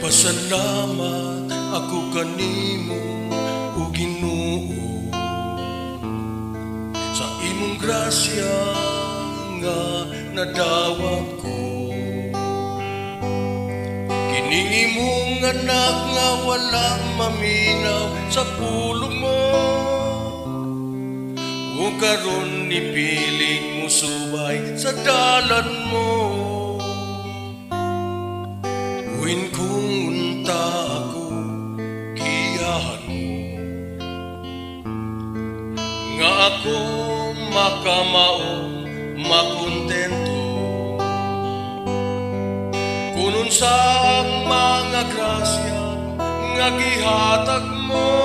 Nagpasalamat ako kanimo, o Ginoo, sa imong grasya nga nadawat ko. Kining imong anak nga walang maminaw sa pulong mo, o karon nipiling mo subay sa dalan mo. Uwin kung unta ako giyahan mo, nga ako makamao makontento. Kunun sa mga grasya nga gihatag mo,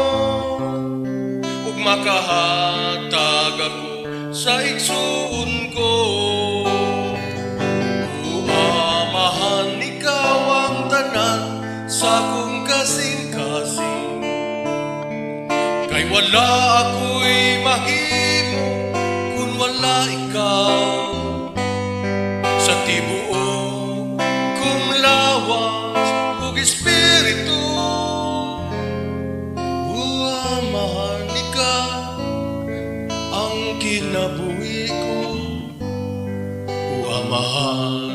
ug makahatag ako sa igsuon ko. Amahan ikaw ang tanan sa akong kasing-kasing, kay wala ako'y mahimo kung wala ikaw. Sa tibuok kung lawas ug espiritu, amahan ikaw ang kinabuhi ko, amahan.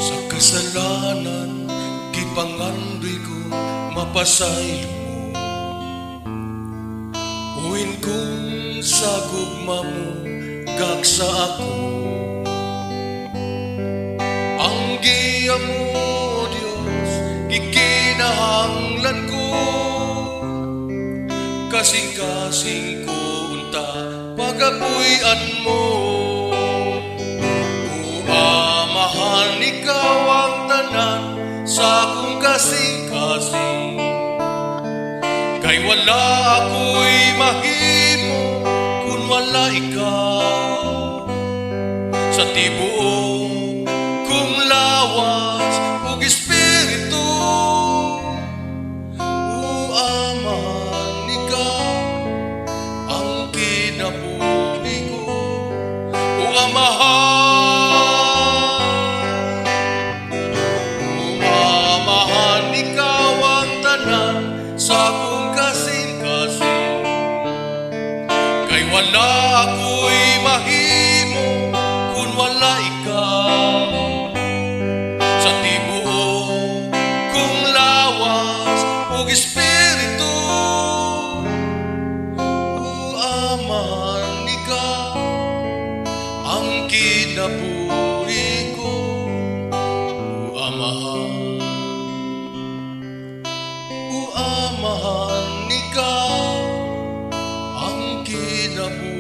Sa kasalanan gipangandoy ko mapasaylo mo, uwin kong sa gugma mo gagsa ako. Ang giya mo, Diyos, gikinahanglan ko, kasing-kasing ko unta pagapuy-an mo. Amahan ikaw ang tanan sa akong kasing-kasing, kay wala ako'y mahimo kung wala ikaw. Sa tibuok kung lawas ug espiritu, amahan ikaw ang kinabuhi ko, amahan. Sa akong kasing-kasing, kay wala ako'y mahimo kung wala ikaw. Sa tibuok kung lawas ug espiritu, amahan ikaw ang kinabuhi ko, amahan. Amahan ikaw ang kinabuhi